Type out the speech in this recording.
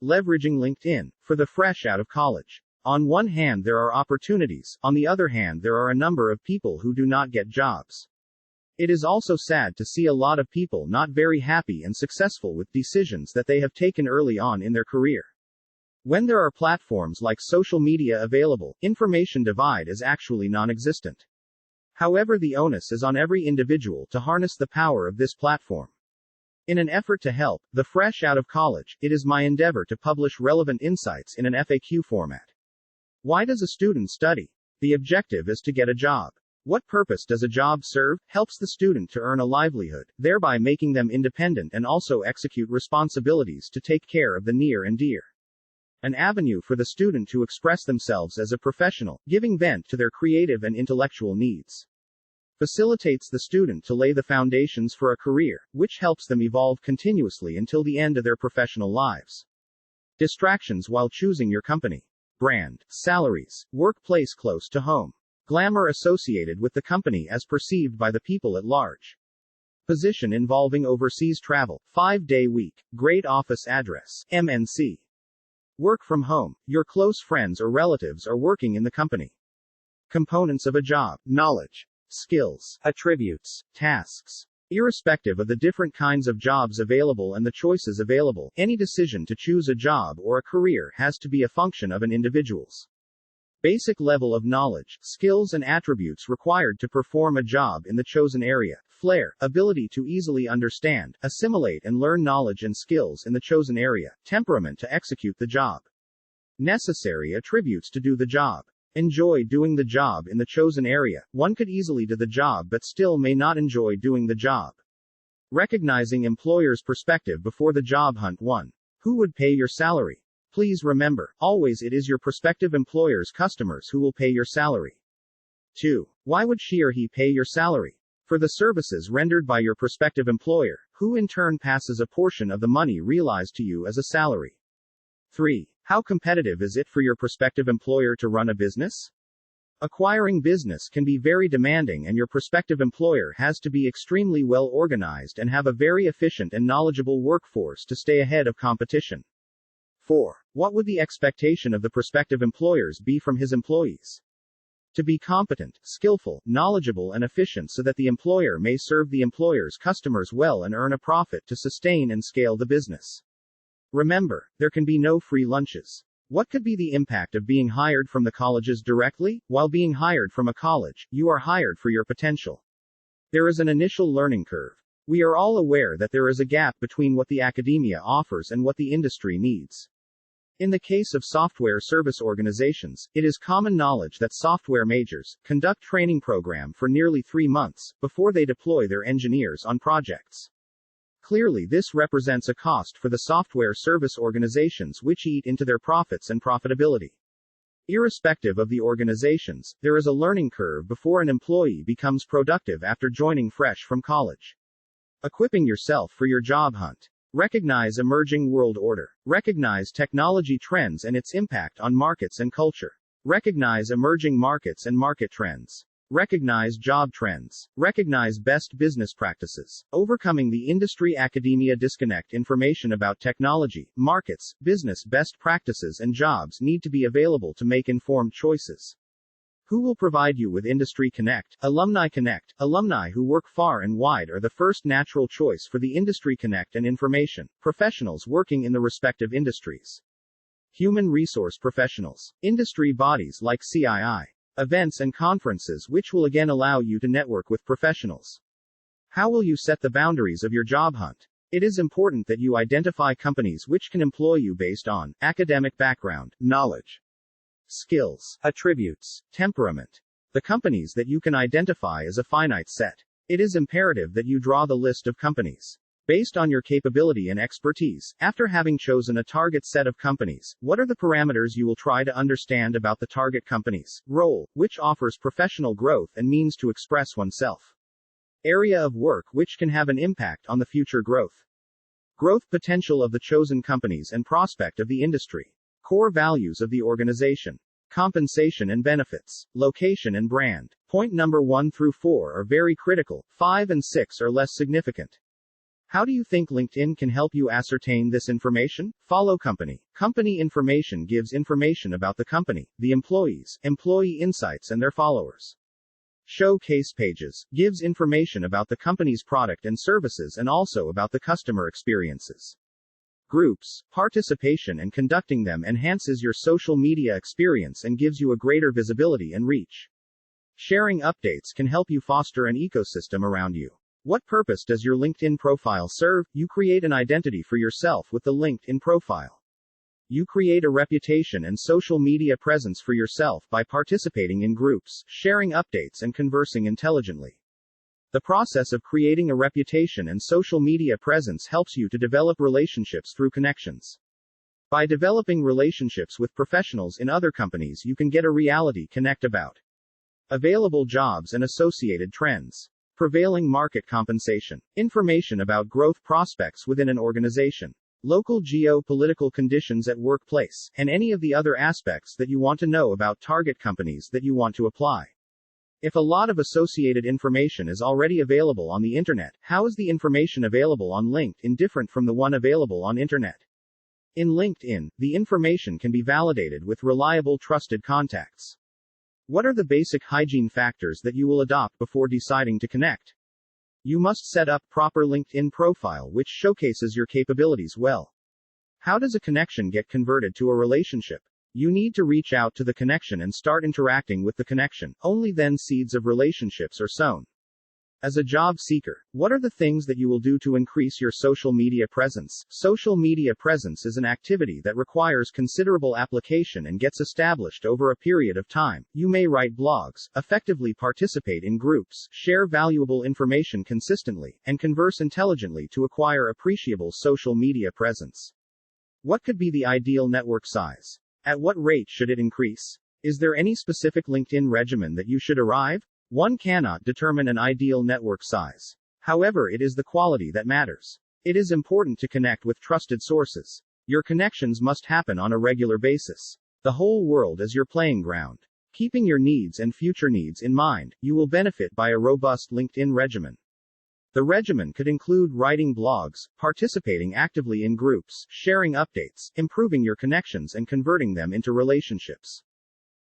Leveraging LinkedIn. For the fresh out of college. On one hand, there are opportunities, on the other hand, there are a number of people who do not get jobs. It is also sad to see a lot of people not very happy and successful with decisions that they have taken early on in their career. When there are platforms like social media available, information divide is actually non-existent. However, the onus is on every individual to harness the power of this platform. In an effort to help the fresh out of college, it is my endeavor to publish relevant insights in an FAQ format. Why does a student study? The objective is to get a job. What purpose does a job serve? Helps the student to earn a livelihood, thereby making them independent and also execute responsibilities to take care of the near and dear. An avenue for the student to express themselves as a professional, giving vent to their creative and intellectual needs. Facilitates the student to lay the foundations for a career, which helps them evolve continuously until the end of their professional lives. Distractions while choosing your company. Brand, salaries, workplace close to home. Glamour associated with the company as perceived by the people at large. Position involving overseas travel, 5-day week, great office address, MNC. Work from home, your close friends or relatives are working in the company. Components of a job, knowledge, skills, attributes, tasks. Irrespective of the different kinds of jobs available and the choices available, any decision to choose a job or a career has to be a function of an individual's basic level of knowledge, skills and attributes required to perform a job in the chosen area, flair, ability to easily understand, assimilate and learn knowledge and skills in the chosen area, temperament to execute the job. Necessary attributes to do the job. Enjoy doing the job in the chosen area. One could easily do the job but still may not enjoy doing the job. Recognizing employer's perspective before the job hunt. 1. Who would pay your salary? Please remember, always it is your prospective employer's customers who will pay your salary. 2. Why would she or he pay your salary? For the services rendered by your prospective employer, who in turn passes a portion of the money realized to you as a salary. 3. How competitive is it for your prospective employer to run a business? Acquiring business can be very demanding and your prospective employer has to be extremely well organized and have a very efficient and knowledgeable workforce to stay ahead of competition. 4. What would the expectation of the prospective employers be from his employees? To be competent, skillful, knowledgeable and efficient so that the employer may serve the employer's customers well and earn a profit to sustain and scale the business. Remember, there can be no free lunches. What could be the impact of being hired from the colleges directly? While being hired from a college, you are hired for your potential. There is an initial learning curve. We are all aware that there is a gap between what the academia offers and what the industry needs. In the case of software service organizations, it is common knowledge that software majors conduct training program for nearly 3 months before they deploy their engineers on projects. Clearly, this represents a cost for the software service organizations which eat into their profits and profitability. Irrespective of the organizations, there is a learning curve before an employee becomes productive after joining fresh from college. Equipping yourself for your job hunt. Recognize emerging world order. Recognize technology trends and its impact on markets and culture. Recognize emerging markets and market trends. Recognize job trends. Recognize best business practices. Overcoming the industry-academia disconnect. Information about technology, markets, business best practices and jobs need to be available to make informed choices. Who will provide you with Industry Connect? Alumni Connect. Alumni who work far and wide are the first natural choice for the Industry Connect and information professionals working in the respective industries. Human resource professionals. Industry bodies like CII. Events and conferences which will again allow you to network with professionals. How will you set the boundaries of your job hunt? It is important that you identify companies which can employ you based on academic background, knowledge, skills, attributes, temperament. The companies that you can identify is a finite set. It is imperative that you draw the list of companies based on your capability and expertise. After having chosen a target set of companies, what are the parameters you will try to understand about the target company's role, which offers professional growth and means to express oneself? Area of work which can have an impact on the future growth. Growth potential of the chosen companies and prospect of the industry. Core values of the organization. Compensation and benefits. Location and brand. Point number 1 through 4 are very critical, 5 and 6 are less significant. How do you think LinkedIn can help you ascertain this information? Follow company. Company information gives information about the company, the employees, employee insights, and their followers. Showcase pages gives information about the company's product and services and also about the customer experiences. Groups, participation and conducting them enhances your social media experience and gives you a greater visibility and reach. Sharing updates can help you foster an ecosystem around you. What purpose does your LinkedIn profile serve? You create an identity for yourself with the LinkedIn profile. You create a reputation and social media presence for yourself by participating in groups, sharing updates, and conversing intelligently. The process of creating a reputation and social media presence helps you to develop relationships through connections. By developing relationships with professionals in other companies, you can get a reality connect about available jobs and associated trends, prevailing market compensation, information about growth prospects within an organization, local geo-political conditions at workplace, and any of the other aspects that you want to know about target companies that you want to apply. If a lot of associated information is already available on the internet, how is the information available on LinkedIn different from the one available on internet? In LinkedIn, the information can be validated with reliable, trusted contacts. What are the basic hygiene factors that you will adopt before deciding to connect? You must set up proper LinkedIn profile which showcases your capabilities well. How does a connection get converted to a relationship? You need to reach out to the connection and start interacting with the connection. Only then seeds of relationships are sown. As a job seeker, what are the things that you will do to increase your social media presence? Social media presence is an activity that requires considerable application and gets established over a period of time. You may write blogs, effectively participate in groups, share valuable information consistently, and converse intelligently to acquire appreciable social media presence. What could be the ideal network size? At what rate should it increase? Is there any specific LinkedIn regimen that you should arrive? One cannot determine an ideal network size. However, it is the quality that matters. It is important to connect with trusted sources. Your connections must happen on a regular basis. The whole world is your playing ground. Keeping your needs and future needs in mind, you will benefit by a robust LinkedIn regimen. The regimen could include writing blogs, participating actively in groups, sharing updates, improving your connections and converting them into relationships.